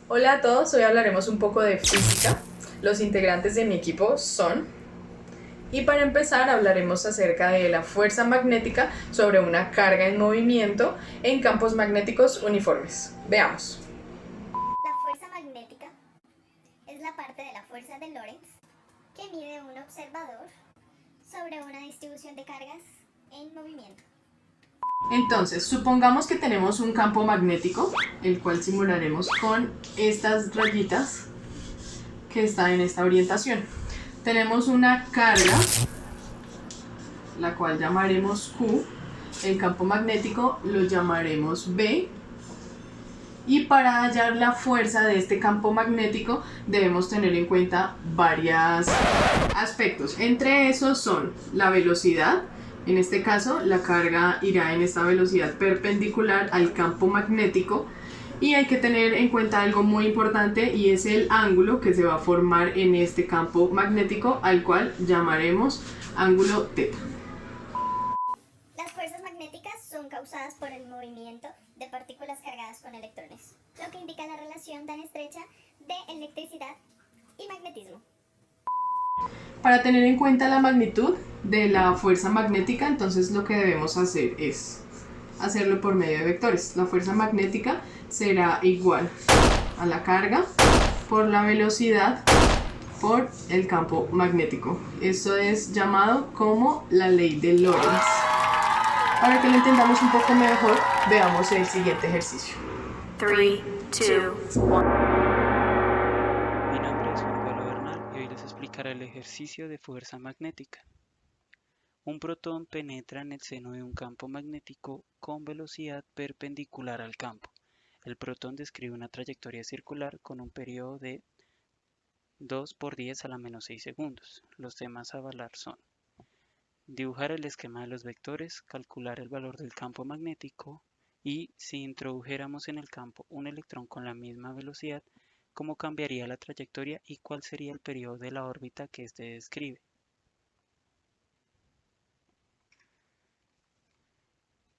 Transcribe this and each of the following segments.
Hola a todos, hoy hablaremos un poco de física. Los integrantes de mi equipo son... Y para empezar hablaremos acerca de la fuerza magnética sobre una carga en movimiento en campos magnéticos uniformes. Veamos. La fuerza magnética es la parte de la fuerza de Lorentz que mide un observador sobre una distribución de cargas en movimiento. Entonces, supongamos que tenemos un campo magnético, el cual simularemos con estas rayitas que están en esta orientación. Tenemos una carga, la cual llamaremos Q, el campo magnético lo llamaremos B, y para hallar la fuerza de este campo magnético debemos tener en cuenta varios aspectos. Entre esos son la velocidad. En este caso, la carga irá en esta velocidad perpendicular al campo magnético. Y hay que tener en cuenta algo muy importante, y es el ángulo que se va a formar en este campo magnético, al cual llamaremos ángulo teta. Las fuerzas magnéticas son causadas por el movimiento de partículas cargadas con electrones, lo que indica la relación tan estrecha de electricidad y magnetismo. Para tener en cuenta la magnitud de la fuerza magnética, entonces lo que debemos hacer es hacerlo por medio de vectores. La fuerza magnética será igual a la carga por la velocidad por el campo magnético. Esto es llamado como la ley de Lorentz. Para que lo entendamos un poco mejor, veamos el siguiente ejercicio. 3, 2, 1. Mi nombre es Juan Pablo Bernal y hoy les explicaré el ejercicio de fuerza magnética. Un protón penetra en el seno de un campo magnético con velocidad perpendicular al campo. El protón describe una trayectoria circular con un periodo de 2 por 10 a la menos 6 segundos. Los temas a evaluar son: dibujar el esquema de los vectores, calcular el valor del campo magnético y, si introdujéramos en el campo un electrón con la misma velocidad, cómo cambiaría la trayectoria y cuál sería el periodo de la órbita que éste describe.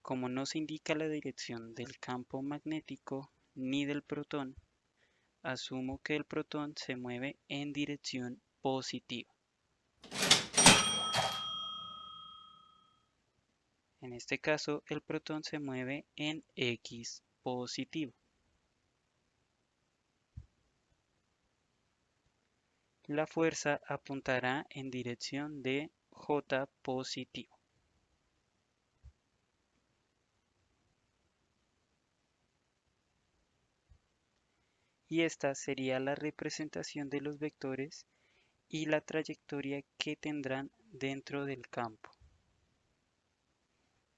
Como no se indica la dirección del campo magnético ni del protón, asumo que el protón se mueve en dirección positiva. En este caso, el protón se mueve en X positivo. La fuerza apuntará en dirección de J positivo. Y esta sería la representación de los vectores y la trayectoria que tendrán dentro del campo,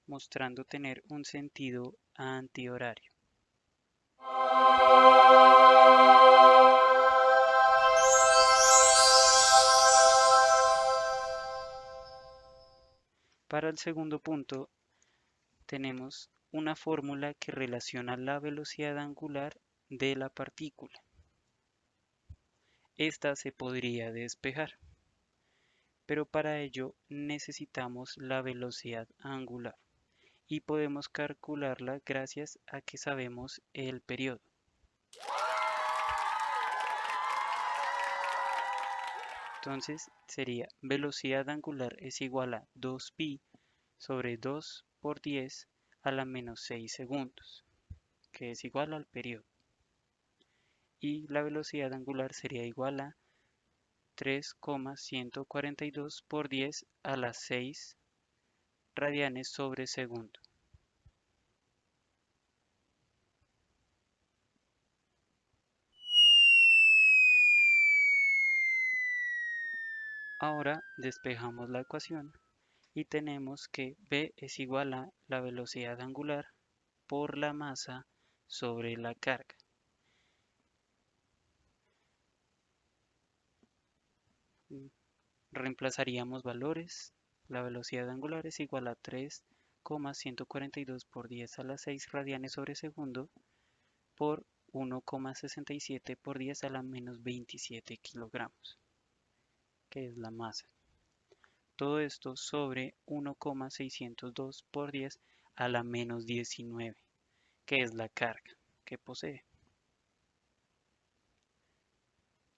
mostrando tener un sentido antihorario. Para el segundo punto, tenemos una fórmula que relaciona la velocidad angular de la partícula. Esta se podría despejar, pero para ello necesitamos la velocidad angular y podemos calcularla gracias a que sabemos el periodo. Entonces sería velocidad angular es igual a 2pi sobre 2 por 10 a la menos 6 segundos, que es igual al periodo. Y la velocidad angular sería igual a 3,142 por 10 a las 6 radianes sobre segundo. Ahora despejamos la ecuación y tenemos que v es igual a la velocidad angular por la masa sobre la carga. Reemplazaríamos valores. La velocidad angular es igual a 3,142 por 10 a las 6 radianes sobre segundo por 1,67 por 10 a la menos 27 kilogramos, que es la masa. Todo esto sobre 1,602 por 10 a la menos 19, que es la carga que posee.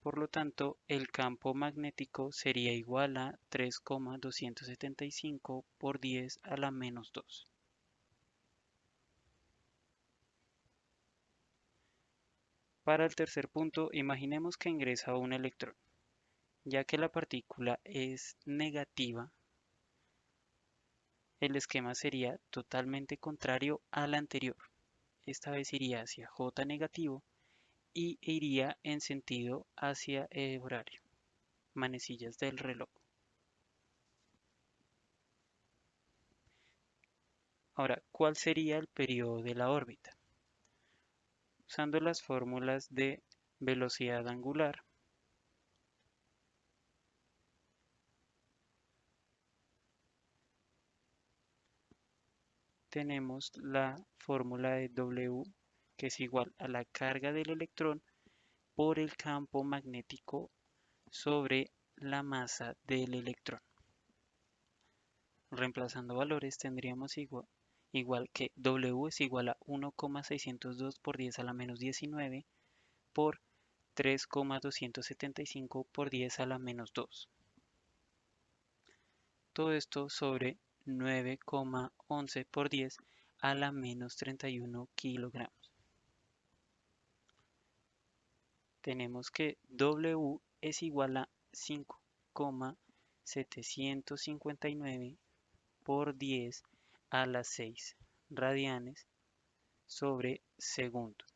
Por lo tanto, el campo magnético sería igual a 3,275 por 10 a la menos 2. Para el tercer punto, imaginemos que ingresa un electrón. Ya que la partícula es negativa, el esquema sería totalmente contrario al anterior. Esta vez iría hacia J negativo y iría en sentido hacia el horario, manecillas del reloj. Ahora, ¿cuál sería el periodo de la órbita? Usando las fórmulas de velocidad angular, tenemos la fórmula de W, que es igual a la carga del electrón por el campo magnético sobre la masa del electrón. Reemplazando valores tendríamos igual que W es igual a 1,602 por 10 a la menos 19 por 3,275 por 10 a la menos 2. Todo esto sobre 9,11 por 10 a la menos 31 kilogramos. Tenemos que W es igual a 5,759 por 10 a la 6 radianes sobre segundo.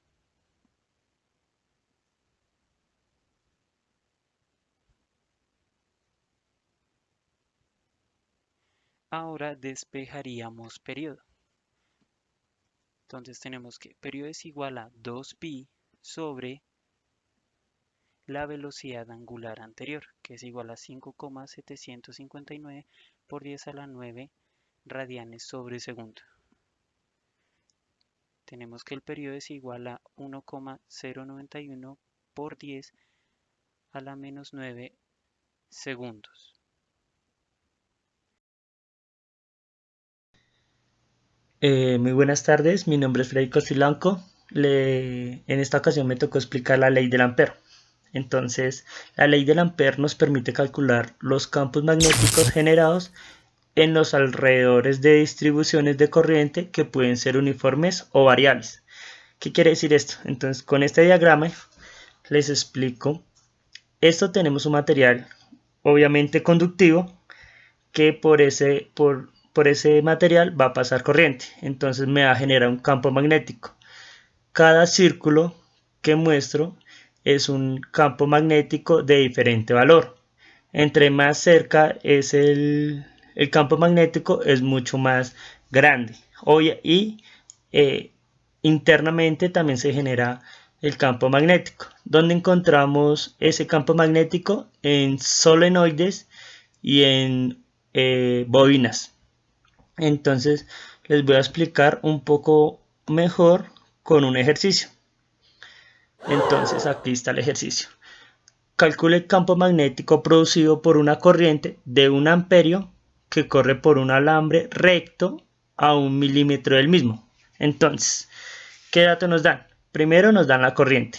Ahora despejaríamos periodo. Entonces tenemos que periodo es igual a 2pi sobre la velocidad angular anterior, que es igual a 5,759 por 10 a la 9 radianes sobre segundo. Tenemos que el periodo es igual a 1,091 por 10 a la menos 9 segundos. Muy buenas tardes, mi nombre es Frederico Silanco. En esta ocasión me tocó explicar la ley del ampere. Entonces, la ley del ampere nos permite calcular los campos magnéticos generados en los alrededores de distribuciones de corriente que pueden ser uniformes o variables. ¿Qué quiere decir esto? Entonces, con este diagrama les explico. Esto tenemos un material obviamente conductivo que por ese material va a pasar corriente, entonces me va a generar un campo magnético. Cada círculo que muestro es un campo magnético de diferente valor. Entre más cerca es el campo magnético, es mucho más grande. Y internamente también se genera el campo magnético. ¿Dónde encontramos ese campo magnético? En solenoides y en bobinas. Entonces les voy a explicar un poco mejor con un ejercicio. Entonces aquí está el ejercicio. Calcule el campo magnético producido por una corriente de 1 amperio que corre por un alambre recto a 1 milímetro del mismo. Entonces, ¿qué datos nos dan? Primero nos dan la corriente,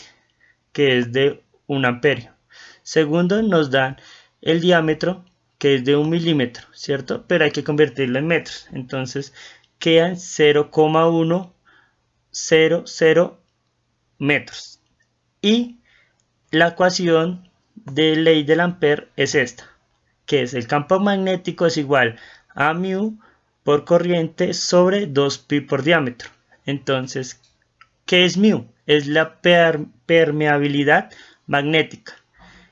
que es de 1 amperio. Segundo nos dan el diámetro, que es de 1 milímetro, ¿cierto? Pero hay que convertirlo en metros. Entonces quedan 0,100 metros. Y la ecuación de ley del ampere es esta, que es el campo magnético es igual a mu por corriente sobre 2pi por diámetro. Entonces, ¿qué es mu? Es la permeabilidad magnética,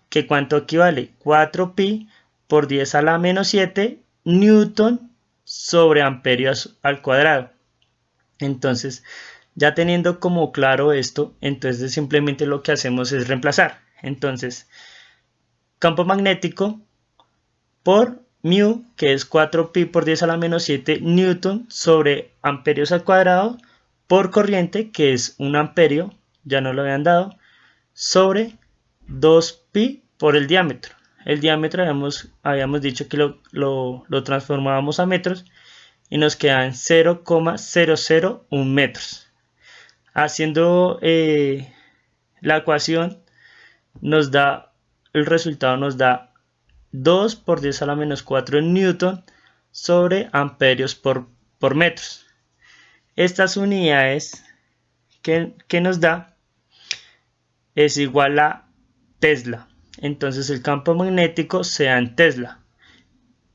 que ¿cuánto equivale? 4pi por 10 a la menos 7 newton sobre amperio al cuadrado. Entonces, ya teniendo como claro esto, entonces simplemente lo que hacemos es reemplazar. Entonces, campo magnético por mu, que es 4pi por 10 a la menos 7 newton sobre amperios al cuadrado, por corriente, que es 1 amperio, ya no lo habían dado, sobre 2pi por el diámetro. El diámetro habíamos dicho que lo transformábamos a metros y nos quedan 0,001 metros. Haciendo la ecuación nos da, el resultado nos da 2 por 10 a la menos 4 newton sobre amperios por metros. Estas unidades que nos da es igual a Tesla. Entonces el campo magnético se da en Tesla.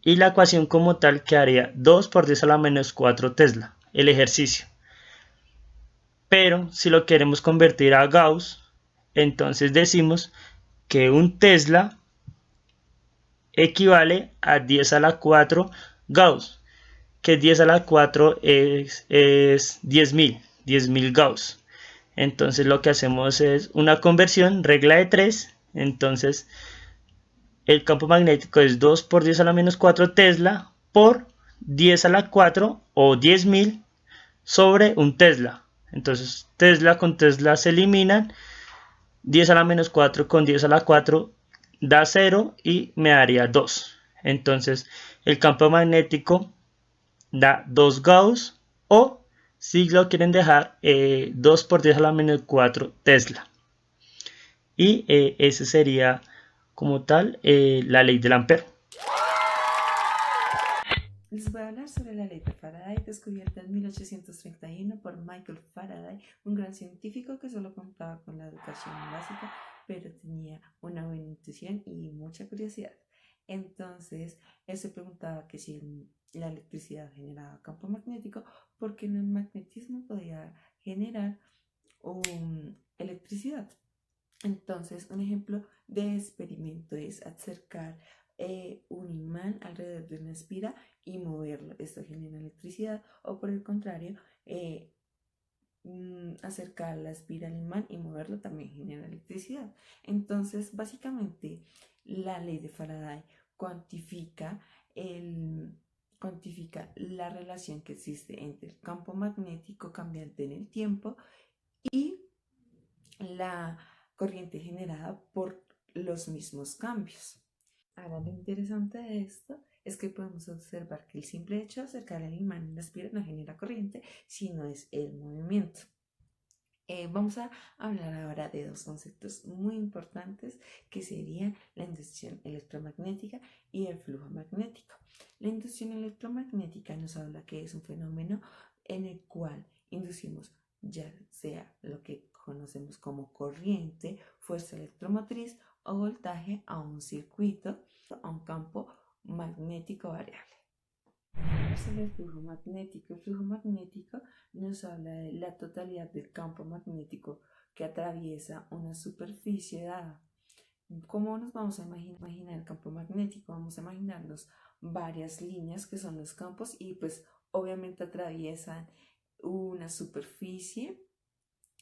Y la ecuación como tal quedaría 2 por 10 a la menos 4 Tesla, el ejercicio. Pero si lo queremos convertir a Gauss, entonces decimos que un Tesla equivale a 10 a la 4 Gauss, que 10 a la 4 es 10.000 Gauss. Entonces lo que hacemos es una conversión, regla de 3, entonces el campo magnético es 2 por 10 a la menos 4 Tesla por 10 a la 4 o 10.000 sobre un Tesla. Entonces Tesla con Tesla se eliminan, 10 a la menos 4 con 10 a la 4 da 0 y me daría 2. Entonces el campo magnético da 2 Gauss o, si lo quieren dejar, 2 por 10 a la menos 4 Tesla. Y ese sería como tal la ley del ampere. Les voy a hablar sobre la ley de Faraday, descubierta en 1831 por Michael Faraday, un gran científico que solo contaba con la educación básica, pero tenía una buena intuición y mucha curiosidad. Entonces, él se preguntaba que si la electricidad generaba campo magnético, ¿por qué en el magnetismo podía generar electricidad? Entonces, un ejemplo de experimento es acercar un imán alrededor de una espira y moverlo. Esto genera electricidad. O por el contrario, acercar la espira al imán y moverlo también genera electricidad. Entonces, básicamente, la ley de Faraday cuantifica la relación que existe entre el campo magnético cambiante en el tiempo y la corriente generada por los mismos cambios. Ahora, lo interesante de esto es que podemos observar que el simple hecho de acercar el imán en la espira no genera corriente, sino es el movimiento. Vamos a hablar ahora de dos conceptos muy importantes que serían la inducción electromagnética y el flujo magnético. La inducción electromagnética nos habla que es un fenómeno en el cual inducimos ya sea lo que conocemos como corriente, fuerza electromotriz o voltaje a un circuito, a un campo magnético variable. Sobre el flujo magnético. El flujo magnético nos habla de la totalidad del campo magnético que atraviesa una superficie dada. ¿Cómo nos vamos a imaginar el campo magnético? Vamos a imaginarnos varias líneas que son los campos y pues obviamente atraviesan una superficie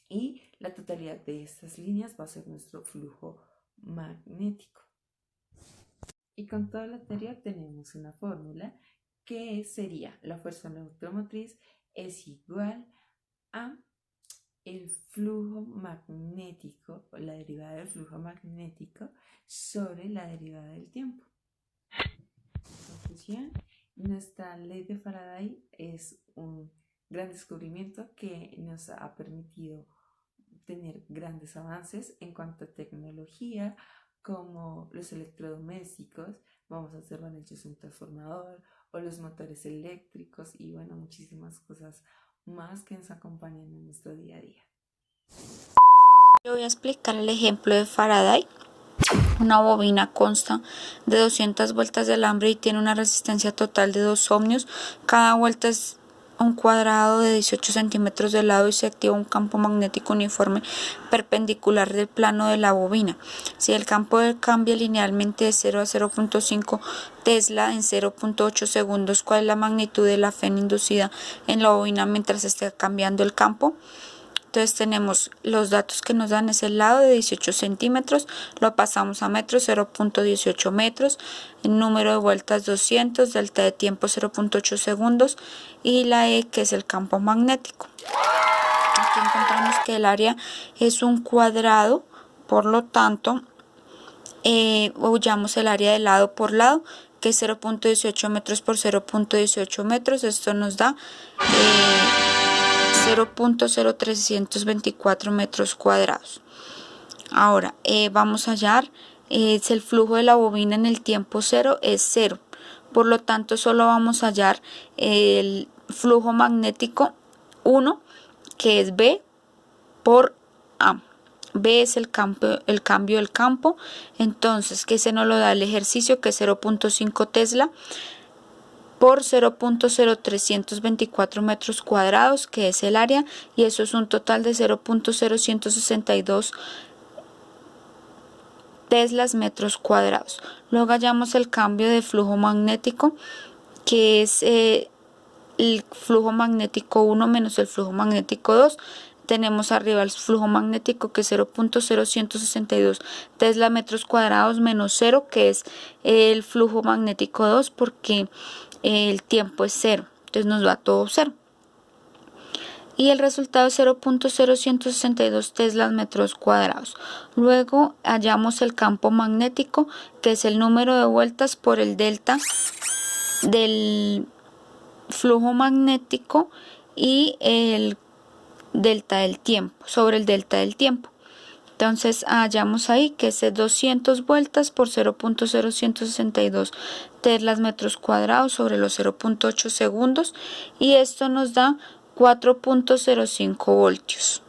y la totalidad de estas líneas va a ser nuestro flujo magnético. Y con todo lo anterior tenemos una fórmula que sería la fuerza electromotriz es igual a el flujo magnético o la derivada del flujo magnético sobre la derivada del tiempo. Conclusión, nuestra ley de Faraday es un gran descubrimiento que nos ha permitido tener grandes avances en cuanto a tecnología, como los electrodomésticos, vamos a observar hechos un transformador o los motores eléctricos y bueno, muchísimas cosas más que nos acompañan en nuestro día a día. Yo voy a explicar el ejemplo de Faraday. Una bobina consta de 200 vueltas de alambre y tiene una resistencia total de 2 ohmios. Cada vuelta es un cuadrado de 18 centímetros de lado y se activa un campo magnético uniforme perpendicular del plano de la bobina. Si el campo cambia linealmente de 0 a 0.5 Tesla en 0.8 segundos, ¿cuál es la magnitud de la Fe inducida en la bobina mientras esté cambiando el campo? Entonces tenemos los datos que nos dan es el lado de 18 centímetros, lo pasamos a metros, 0.18 metros, el número de vueltas 200, delta de tiempo 0.8 segundos y la E que es el campo magnético. Aquí encontramos que el área es un cuadrado, por lo tanto, huyamos el área de lado por lado, que es 0.18 metros por 0.18 metros, esto nos da 0.0324 metros cuadrados. Ahora vamos a hallar es el flujo de la bobina en el tiempo 0 es 0. Por lo tanto, solo vamos a hallar el flujo magnético 1, que es B por A. B es el cambio del campo. Entonces, que se nos lo da el ejercicio, que es 0.5 Tesla por 0.0324 metros cuadrados, que es el área, y eso es un total de 0.0162 teslas metros cuadrados. Luego hallamos el cambio de flujo magnético, que es el flujo magnético 1 menos el flujo magnético 2. Tenemos arriba el flujo magnético, que es 0.0162 tesla metros cuadrados menos 0, que es el flujo magnético 2, porque el tiempo es 0, entonces nos va todo 0. Y el resultado es 0.0162 teslas metros cuadrados. Luego hallamos el campo magnético, que es el número de vueltas por el delta del flujo magnético y el delta del tiempo, sobre el delta del tiempo. Entonces hallamos ahí que es 200 vueltas por 0.0162 teslas metros cuadrados sobre los 0.8 segundos, y esto nos da 4.05 voltios.